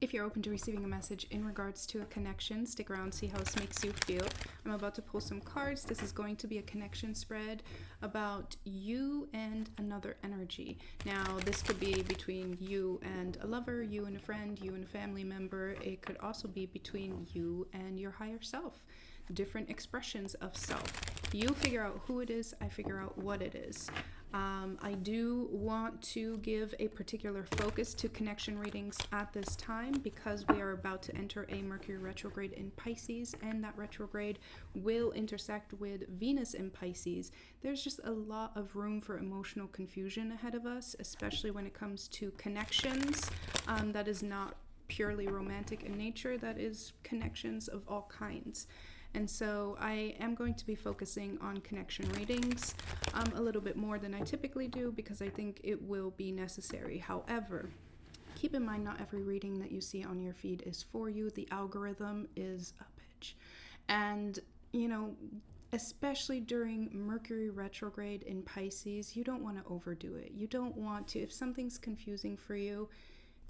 If you're open to receiving a message in regards to a connection, stick around, see how this makes you feel. I'm about to pull some cards. This is going to be a connection spread about you and another energy. Now, this could be between you and a lover, you and a friend, you and a family member. It could also be between you and your higher self. Different expressions of self. You figure out who it is, I figure out what it is. I do want to give a particular focus to connection readings at this time because we are about to enter a Mercury retrograde in Pisces, and that retrograde will intersect with Venus in Pisces. There's just a lot of room for emotional confusion ahead of us, especially when it comes to connections that is not purely romantic in nature, that is connections of all kinds. And so I am going to be focusing on connection readings a little bit more than I typically do because I think it will be necessary. However, keep in mind not every reading that you see on your feed is for you. The algorithm is a bitch. And, you know, especially during Mercury retrograde in Pisces, you don't want to overdo it. You don't want to, if something's confusing for you,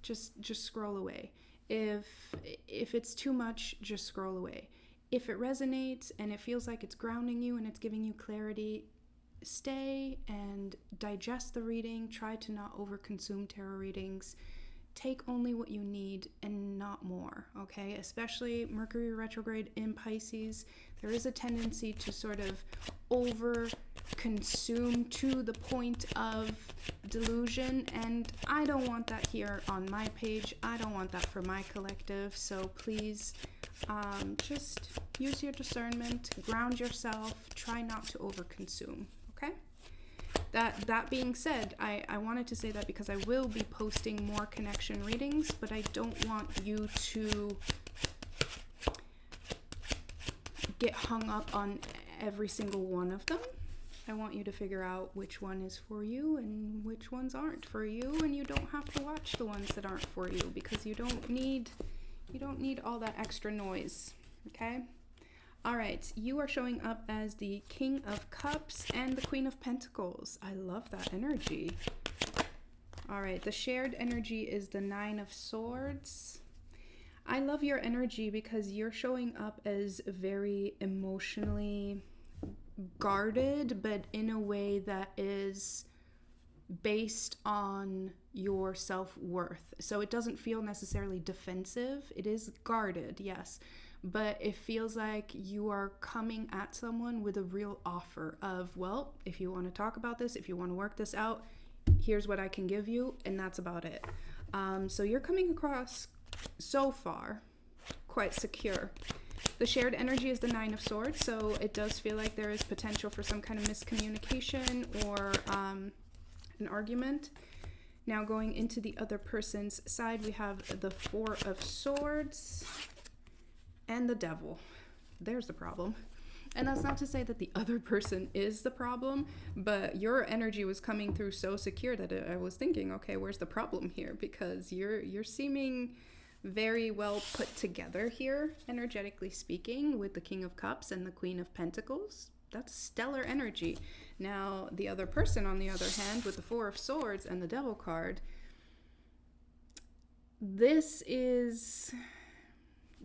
just scroll away. If it's too much, just scroll away. If it resonates and it feels like it's grounding you and it's giving you clarity, stay and digest the reading. Try to not overconsume tarot readings. Take only what you need and not more, okay? Especially Mercury retrograde in Pisces. There is a tendency to sort of overconsume to the point of delusion, and I don't want that here on my page. I don't want that for my collective, so please just use your discernment, ground yourself, try not to overconsume, okay? That being said, I wanted to say that because I will be posting more connection readings, but I don't want you to get hung up on every single one of them. I want you to figure out which one is for you and which ones aren't for you, and you don't have to watch the ones that aren't for you because you don't need all that extra noise, okay? All right, you are showing up as the King of Cups and the Queen of Pentacles. I love that energy. All right, the shared energy is the Nine of Swords. I love your energy because you're showing up as very emotionally guarded, but in a way that is based on your self-worth. So it doesn't feel necessarily defensive. It is guarded, yes, but it feels like you are coming at someone with a real offer of, well, if you want to talk about this, if you want to work this out, here's what I can give you, and that's about it. So you're coming across so far quite secure. The shared energy is the Nine of Swords, so it does feel like there is potential for some kind of miscommunication or an argument. Now going into the other person's side, we have the Four of Swords and the Devil. There's the problem. And that's not to say that the other person is the problem, but your energy was coming through so secure that I was thinking, okay, where's the problem here? Because you're seeming very well put together here, energetically speaking, with the King of Cups and the Queen of Pentacles. That's stellar energy. Now, the other person, on the other hand, with the Four of Swords and the Devil card, the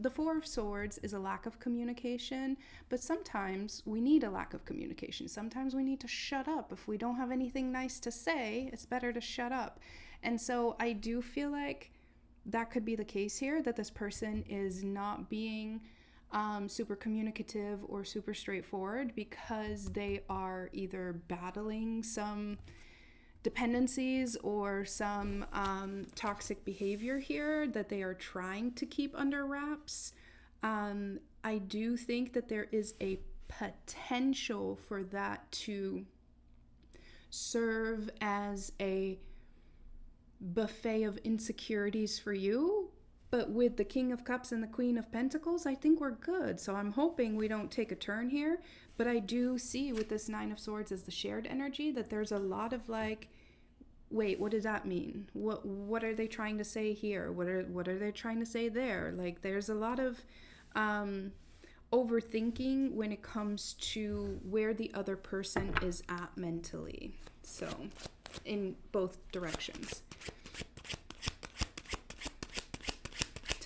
Four of Swords is a lack of communication, but sometimes we need a lack of communication. Sometimes we need to shut up. If we don't have anything nice to say, it's better to shut up. And so I do feel like that could be the case here, that this person is not being super communicative or super straightforward because they are either battling some dependencies or some toxic behavior here that they are trying to keep under wraps. I do think that there is a potential for that to serve as a buffet of insecurities for you. But with the King of Cups and the Queen of Pentacles, I think we're good. So I'm hoping we don't take a turn here. But I do see with this Nine of Swords as the shared energy that there's a lot of like, wait, what does that mean? What are they trying to say here? What are they trying to say there? Like there's a lot of overthinking when it comes to where the other person is at mentally. So in both directions.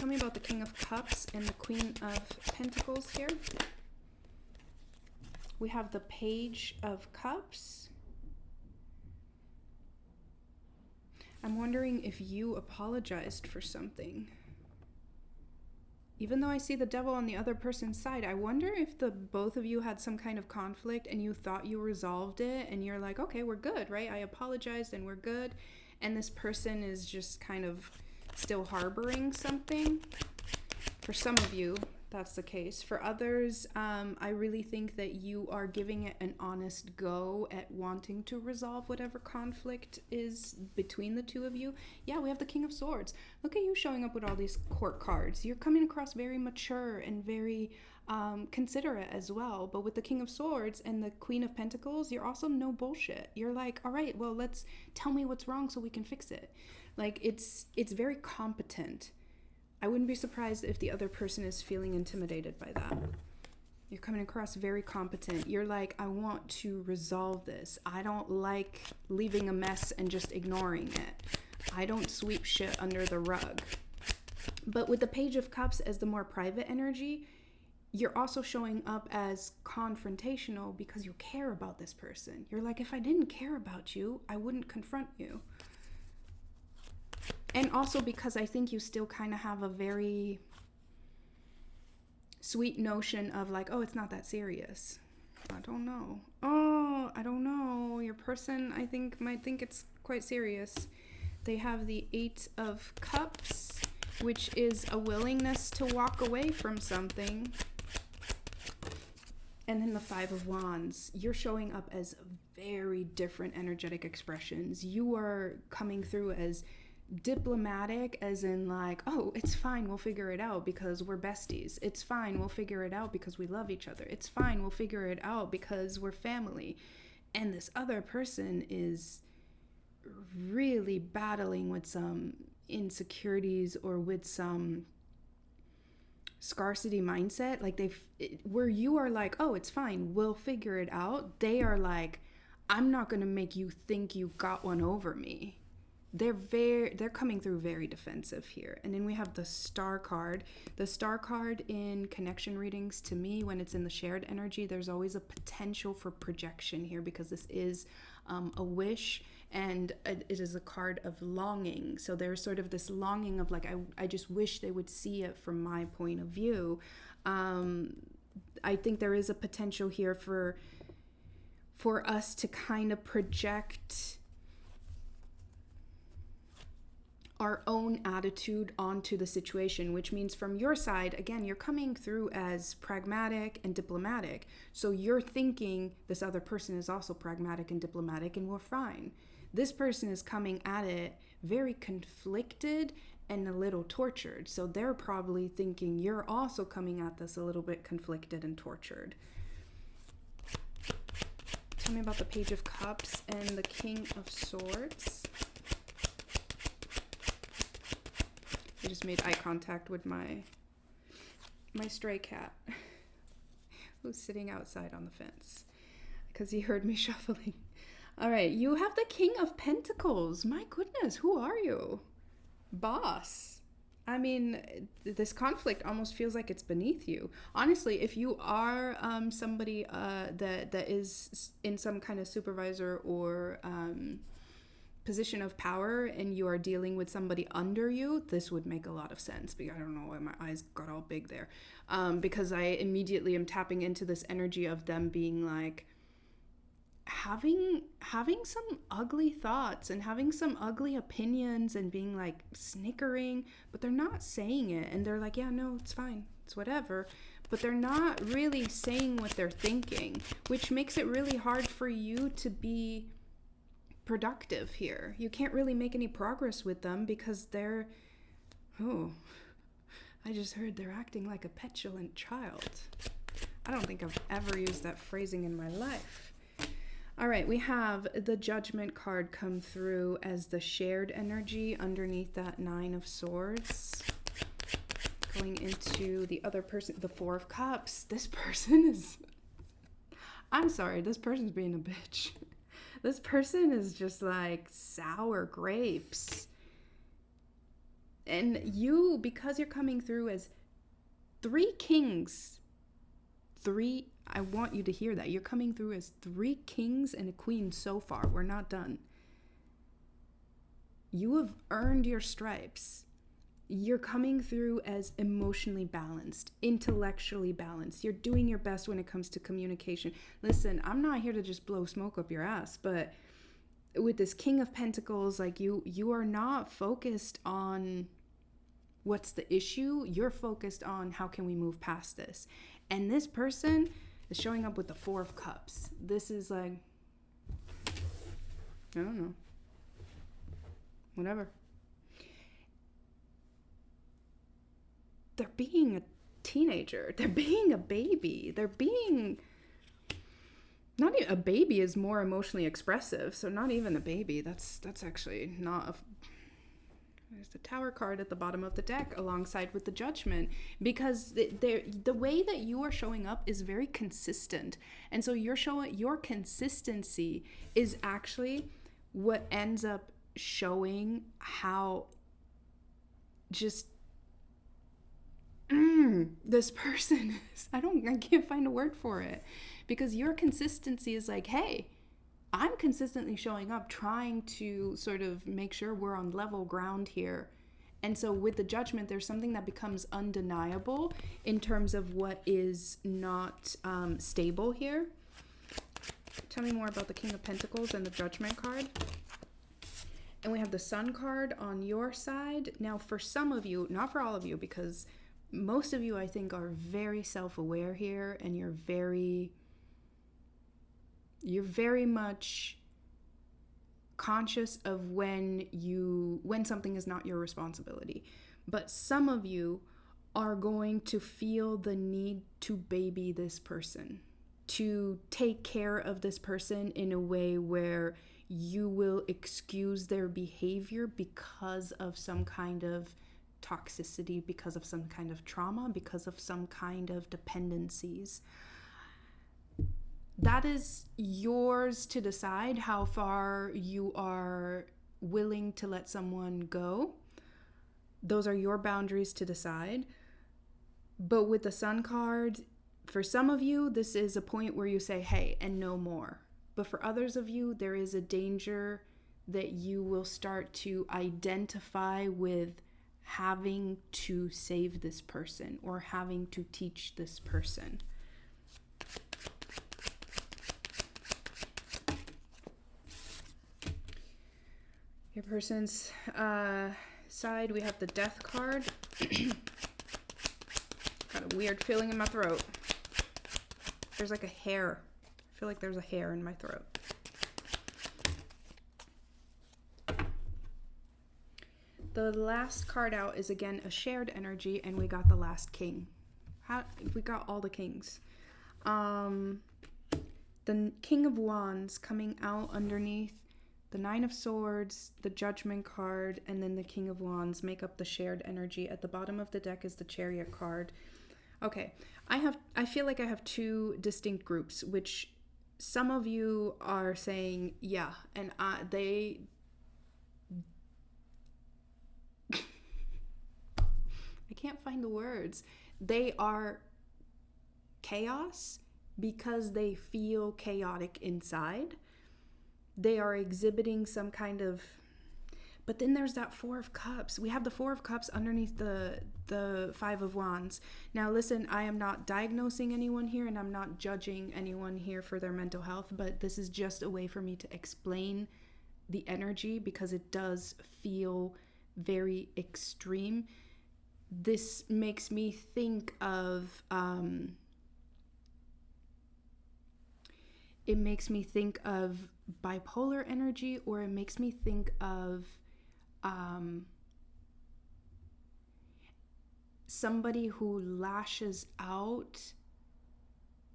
me about the King of Cups and the Queen of Pentacles here. We have the Page of Cups. I'm wondering if you apologized for something. Even though I see the Devil on the other person's side, I wonder if the both of you had some kind of conflict and you thought you resolved it and you're like, okay, we're good, right? I apologized and we're good. And this person is just kind of still harboring something. For some of you, that's the case. For others, I really think that you are giving it an honest go at wanting to resolve whatever conflict is between the two of you. Yeah, we have the King of Swords. Look at you showing up with all these court cards. You're coming across very mature and very considerate as well. But with the King of Swords and the Queen of Pentacles, you're also no bullshit. You're like, all right, well, let's tell me what's wrong so we can fix it. Like, it's very competent. I wouldn't be surprised if the other person is feeling intimidated by that. You're coming across very competent. You're like, I want to resolve this. I don't like leaving a mess and just ignoring it. I don't sweep shit under the rug. But with the Page of Cups as the more private energy, you're also showing up as confrontational because you care about this person. You're like, if I didn't care about you, I wouldn't confront you. And also because I think you still kind of have a very sweet notion of like, oh, it's not that serious. I don't know. Oh, I don't know. Your person, I think, might think it's quite serious. They have the 8 of Cups, which is a willingness to walk away from something. And then the 5 of Wands. You're showing up as very different energetic expressions. You are coming through as diplomatic, as in like, oh, it's fine, we'll figure it out because we're besties. It's fine, we'll figure it out because we love each other. It's fine, we'll figure it out because we're family. And this other person is really battling with some insecurities or with some scarcity mindset. Like where you are like, oh, it's fine, we'll figure it out. They are like, I'm not going to make you think you got one over me. They're coming through very defensive here. And then we have the Star card. The Star card in connection readings, to me, when it's in the shared energy, there's always a potential for projection here because this is a wish and it is a card of longing. So there's sort of this longing of like, I just wish they would see it from my point of view. I think there is a potential here for us to kind of project our own attitude onto the situation, which means from your side, again, you're coming through as pragmatic and diplomatic. So you're thinking this other person is also pragmatic and diplomatic and we're fine. This person is coming at it very conflicted and a little tortured. So they're probably thinking you're also coming at this a little bit conflicted and tortured. Tell me about the Page of Cups and the King of Swords. I just made eye contact with my stray cat who's sitting outside on the fence because he heard me shuffling. All right, you have the King of Pentacles. My goodness, who are you? Boss. I mean, this conflict almost feels like it's beneath you. Honestly, if you are somebody that is in some kind of supervisor or position of power and you are dealing with somebody under you, this would make a lot of sense. Because I don't know why my eyes got all big there. Because I immediately am tapping into this energy of them being like having some ugly thoughts and having some ugly opinions and being like snickering, but they're not saying it. And they're like, yeah, no, it's fine. It's whatever. But they're not really saying what they're thinking, which makes it really hard for you to be productive here. You can't really make any progress with them because I just heard they're acting like a petulant child. I don't think I've ever used that phrasing in my life. All right, we have the Judgment card come through as the shared energy underneath that 9 of Swords. Going into the other person, the 4 of Cups. This person is... I'm sorry, this person's being a bitch. This person is just like sour grapes. And you, because you're coming through as 3 kings, I want you to hear that. You're coming through as 3 kings and a queen so far. We're not done. You have earned your stripes. You're coming through as emotionally balanced, intellectually balanced. You're doing your best when it comes to communication. Listen, I'm not here to just blow smoke up your ass, but with this King of Pentacles, like you are not focused on what's the issue. You're focused on how can we move past this. And this person is showing up with the 4 of Cups. This is like, I don't know. Whatever. They're being a teenager. They're being a baby. They're being... Not even a baby is more emotionally expressive, so not even a baby. That's actually not a... There's the Tower card at the bottom of the deck alongside with the Judgment, because the way that you are showing up is very consistent. And so your consistency is actually what ends up showing how just this person is. I can't find a word for it, because your consistency is like, hey, I'm consistently showing up, trying to sort of make sure we're on level ground here. And so with the Judgment, there's something that becomes undeniable in terms of what is not stable here. Tell me more about the King of Pentacles and the Judgment card. And we have the Sun card on your side. Now, for some of you, not for all of you, because most of you, I think, are very self-aware here, and you're very much conscious of when something is not your responsibility. But some of you are going to feel the need to baby this person, to take care of this person in a way where you will excuse their behavior because of some kind of toxicity, because of some kind of trauma, because of some kind of dependencies. That is yours to decide how far you are willing to let someone go. Those are your boundaries to decide. But with the Sun card, for some of you, this is a point where you say, hey, and no more. But for others of you, there is a danger that you will start to identify with having to save this person or having to teach this person. Your person's side, we have the Death card. Got a weird feeling in my throat. There's like a hair. I feel like there's a hair in my throat. The last card out is again a shared energy, and we got the last king. We got all the kings. The King of Wands coming out underneath the 9 of Swords, the Judgment card, and then the King of Wands make up the shared energy. At the bottom of the deck is the Chariot card. Okay, I feel like I have 2 distinct groups, which some of you are saying, yeah, and I can't find the words. They are chaos because they feel chaotic inside. They are exhibiting some kind of... But then there's that 4 of Cups. We have the 4 of Cups underneath the 5 of Wands. Now listen, I am not diagnosing anyone here, and I'm not judging anyone here for their mental health, but this is just a way for me to explain the energy, because it does feel very extreme. This makes me think of... it makes me think of bipolar energy, or it makes me think of somebody who lashes out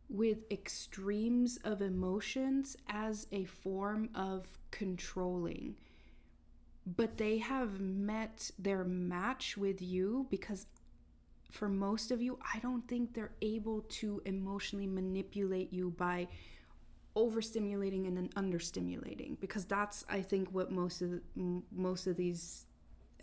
with extremes of emotions as a form of controlling. But they have met their match with you, because for most of you, I don't think they're able to emotionally manipulate you by overstimulating and then understimulating, because that's, I think, what most of these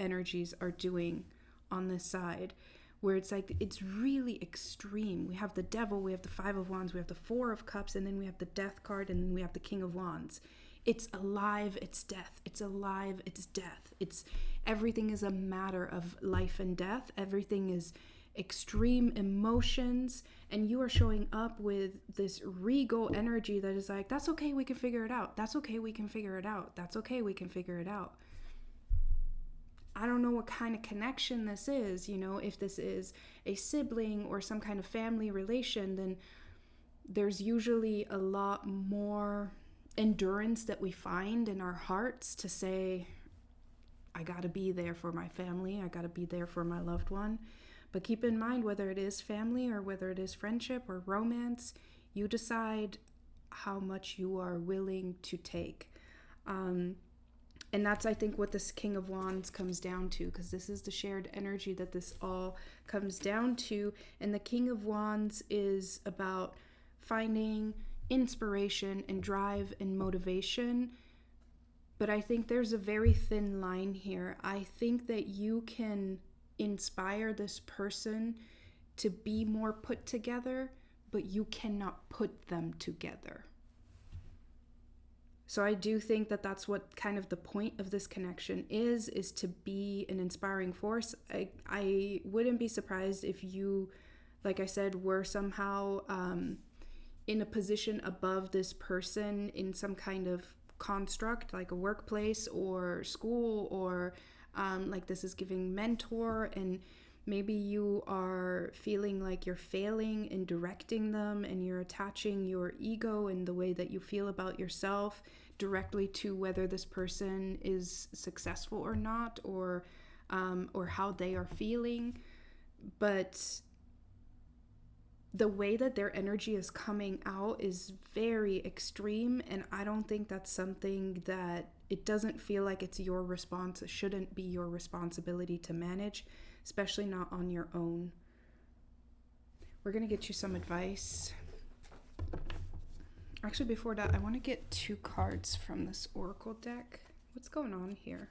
energies are doing on this side, where it's like it's really extreme. We have the Devil, we have the Five of Wands, we have the Four of Cups, and then we have the Death card, and then we have the King of Wands. It's alive, it's death. It's alive, it's death. It's everything is a matter of life and death. Everything is extreme emotions, and you are showing up with this regal energy that is like, that's okay, we can figure it out. That's okay, we can figure it out. That's okay, we can figure it out. I don't know what kind of connection this is, you know, if this is a sibling or some kind of family relation, then there's usually a lot more endurance that we find in our hearts to say, I gotta be there for my family, I gotta be there for my loved one. But keep in mind, whether it is family or whether it is friendship or romance, you decide how much you are willing to take. And that's, I think, what this King of Wands comes down to, because this is the shared energy that this all comes down to. And the King of Wands is about finding inspiration and drive and motivation. But I think there's a very thin line here. I think that you can inspire this person to be more put together, but you cannot put them together. So I do think that that's what kind of the point of this connection is to be an inspiring force. I wouldn't be surprised if you, like I said, were somehow in a position above this person in some kind of construct, like a workplace or school, or like this is giving mentor, and maybe you are feeling like you're failing in directing them, and you're attaching your ego and the way that you feel about yourself directly to whether this person is successful or not, or how they are feeling. But the way that their energy is coming out is very extreme, and I don't think that's something that, it doesn't feel like it's your response. It shouldn't be your responsibility to manage, especially not on your own. We're going to get you some advice. Actually, before that, I want to get 2 cards from this oracle deck. What's going on here?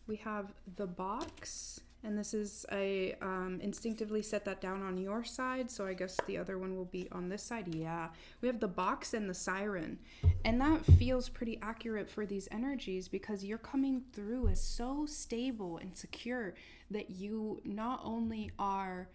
We have the box, and this is I instinctively set that down on your side, so I guess the other one will be on this side. Yeah, we have the box and the siren, and that feels pretty accurate for these energies, because you're coming through as so stable and secure that you not only are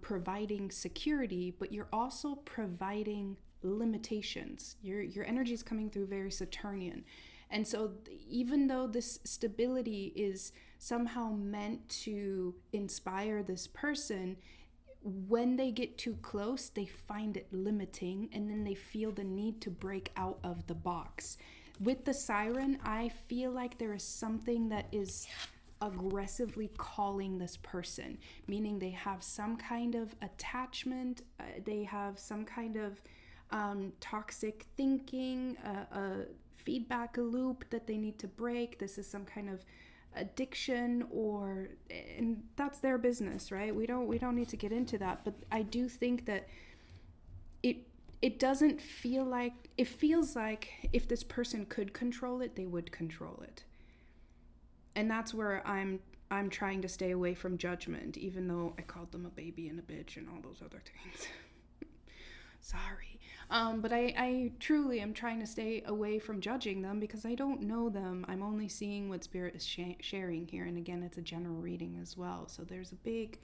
providing security, but you're also providing limitations. Your energy is coming through very Saturnian. And so even though this stability is somehow meant to inspire this person, when they get too close, they find it limiting, and then they feel the need to break out of the box. With the siren, I feel like there is something that is aggressively calling this person, meaning they have some kind of attachment, they have some kind of toxic thinking, a feedback loop that they need to break. This is some kind of addiction, and that's their business, right? We don't need to get into that, but I do think that it doesn't feel like, it feels like if this person could control it, they would control it. And that's where I'm trying to stay away from judgment, even though I called them a baby and a bitch and all those other things. Sorry. But I truly am trying to stay away from judging them, because I don't know them. I'm only seeing what Spirit is sharing here. And again, it's a general reading as well. So there's a big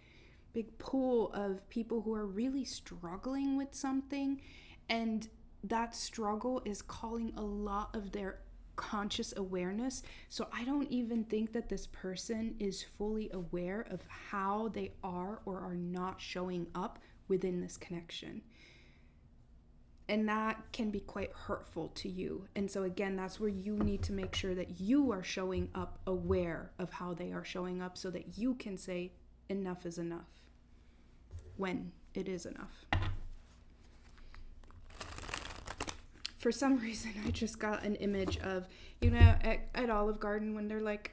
pool of people who are really struggling with something. And that struggle is calling a lot of their conscious awareness. So I don't even think that this person is fully aware of how they are or are not showing up within this connection. And that can be quite hurtful to you. And so again, that's where you need to make sure that you are showing up aware of how they are showing up, so that you can say enough is enough when it is enough. For some reason, I just got an image of, you know, at Olive Garden when they're like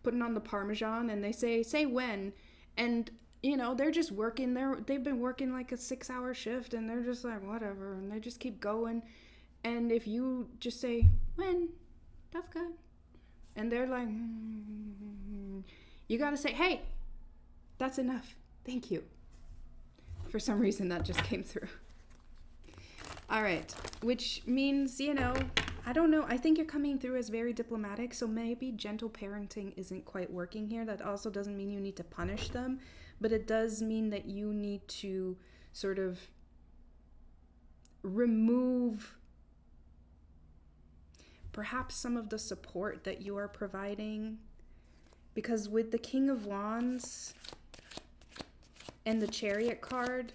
putting on the Parmesan and they say when, and you know, they're just working. They've been working like a 6-hour shift, and they're just like, whatever, and they just keep going. And if you just say when, that's good. And they're like, you got to say, hey, that's enough. Thank you. For some reason, that just came through. All right. Which means, I don't know. I think you're coming through as very diplomatic. So maybe gentle parenting isn't quite working here. That also doesn't mean you need to punish them. But it does mean that you need to sort of remove perhaps some of the support that you are providing. Because with the King of Wands and the Chariot card,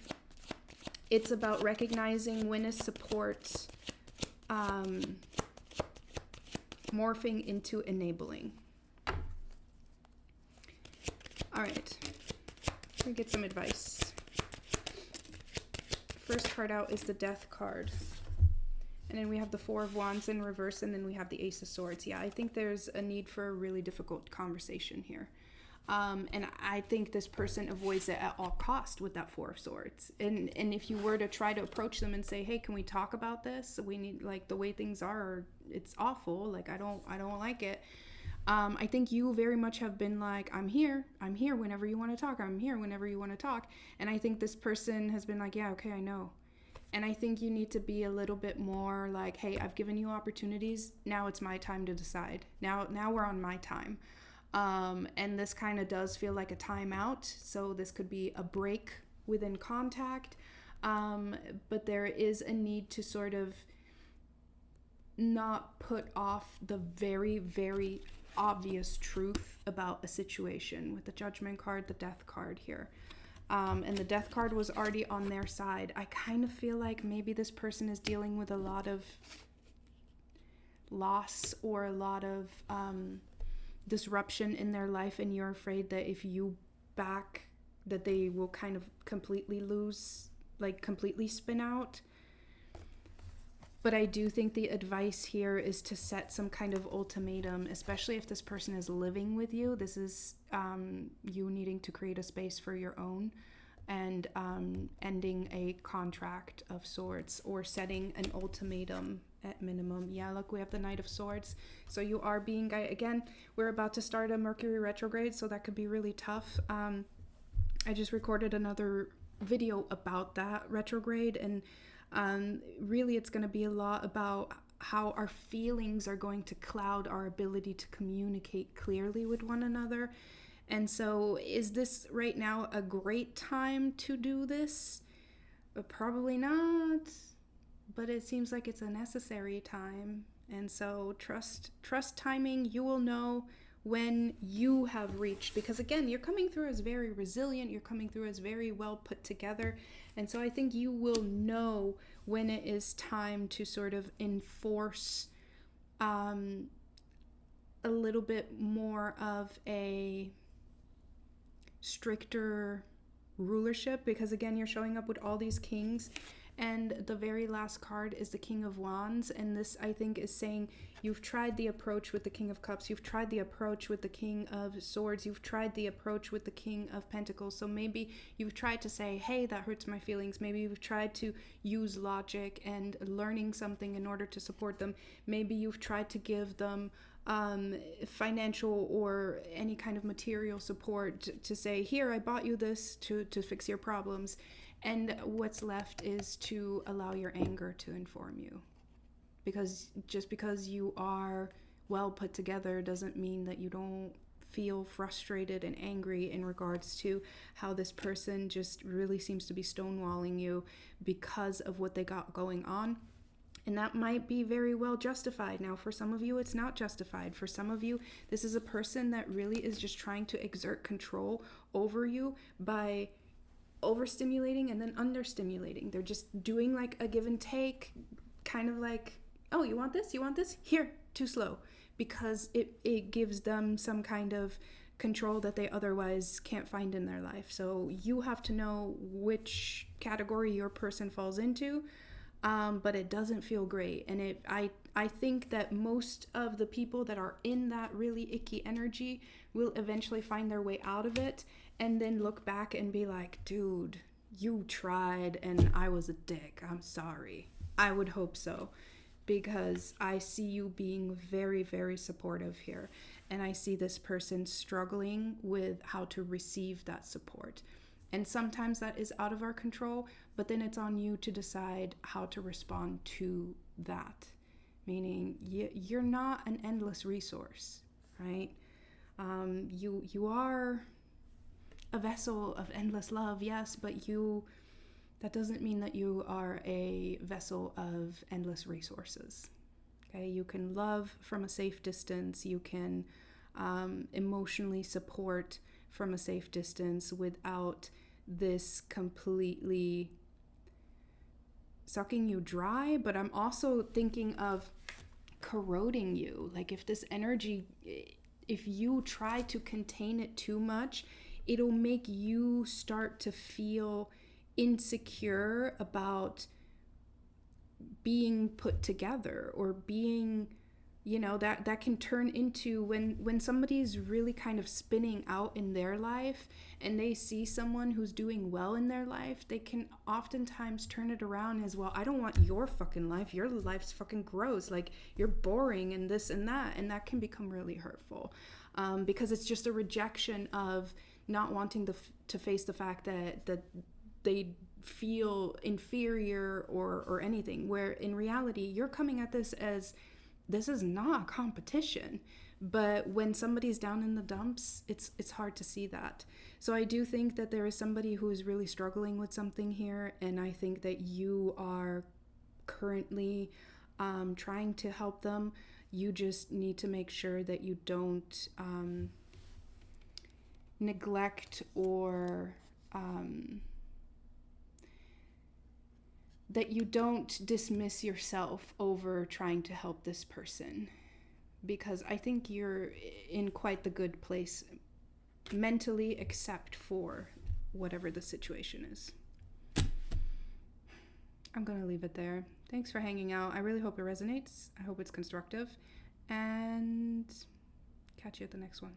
it's about recognizing when is support morphing into enabling. All right, let me get some advice. First card out is the Death card. And then we have the Four of Wands in reverse, and then we have the Ace of Swords. Yeah, I think there's a need for a really difficult conversation here. And I think this person avoids it at all cost with that Four of Swords. And if you were to try to approach them and say, hey, can we talk about this? We need, like, the way things are, it's awful. Like, I don't like it. I think you very much have been like, I'm here whenever you want to talk. I'm here whenever you want to talk. And I think this person has been like, yeah, okay, I know. And I think you need to be a little bit more like, hey, I've given you opportunities. Now it's my time to decide. Now we're on my time. And this kind of does feel like a timeout. So this could be a break within contact. But there is a need to sort of not put off the very, very obvious truth about a situation with the Judgment card, the Death card here. And the Death card was already on their side. I kind of feel like maybe this person is dealing with a lot of loss or a lot of disruption in their life, and you're afraid that if you back, that they will kind of completely lose, like completely spin out. But I do think the advice here is to set some kind of ultimatum, especially if this person is living with you. This is you needing to create a space for your own, and ending a contract of sorts, or setting an ultimatum at minimum. Yeah, look, we have the Knight of Swords. So you are being guided. Again, we're about to start a Mercury retrograde, so that could be really tough. I just recorded another video about that retrograde, and really it's going to be a lot about how our feelings are going to cloud our ability to communicate clearly with one another. And so is this right now a great time to do this? Probably not, but it seems like it's a necessary time. And so trust timing. You will know when you have reached, because again, you're coming through as very resilient, you're coming through as very well put together. And so I think you will know when it is time to sort of enforce a little bit more of a stricter rulership, because again, you're showing up with all these kings, and the very last card is the King of Wands. And this, I think, is saying you've tried the approach with the King of Cups, you've tried the approach with the King of Swords, you've tried the approach with the King of Pentacles. So maybe you've tried to say, hey, that hurts my feelings. Maybe you've tried to use logic and learning something in order to support them. Maybe you've tried to give them financial or any kind of material support to say, here, I bought you this to fix your problems. And what's left is to allow your anger to inform you. Because just because you are well put together doesn't mean that you don't feel frustrated and angry in regards to how this person just really seems to be stonewalling you because of what they got going on. And that might be very well justified. Now, for some of you, it's not justified. For some of you, this is a person that really is just trying to exert control over you by overstimulating and then understimulating. They're just doing like a give and take, kind of like, oh, you want this? You want this? Here, too slow. Because it gives them some kind of control that they otherwise can't find in their life. So you have to know which category your person falls into. But it doesn't feel great. And I think that most of the people that are in that really icky energy will eventually find their way out of it, and then look back and be like, dude, you tried and I was a dick. I'm sorry. I would hope so. because I see you being very, very supportive here. And I see this person struggling with how to receive that support. And sometimes that is out of our control, but then it's on you to decide how to respond to that. Meaning, you're not an endless resource, right? You are a vessel of endless love, yes, but that doesn't mean that you are a vessel of endless resources. Okay, you can love from a safe distance. You can emotionally support from a safe distance without this completely sucking you dry. But I'm also thinking of corroding you. Like if this energy, if you try to contain it too much, it'll make you start to feel insecure about being put together, or being, that can turn into when somebody's really kind of spinning out in their life and they see someone who's doing well in their life, they can oftentimes turn it around as, well, I don't want your fucking life. Your life's fucking gross. Like, you're boring and this and that. And that can become really hurtful because it's just a rejection of not wanting to face the fact that they feel inferior or anything, where in reality you're coming at this as, this is not a competition. But when somebody's down in the dumps, it's hard to see that. So I do think that there is somebody who is really struggling with something here, and I think that you are currently trying to help them. You just need to make sure that you don't neglect or that you don't dismiss yourself over trying to help this person, because I think you're in quite the good place mentally, except for whatever the situation is. I'm going to leave it there. Thanks for hanging out. I really hope it resonates. I hope it's constructive, and catch you at the next one.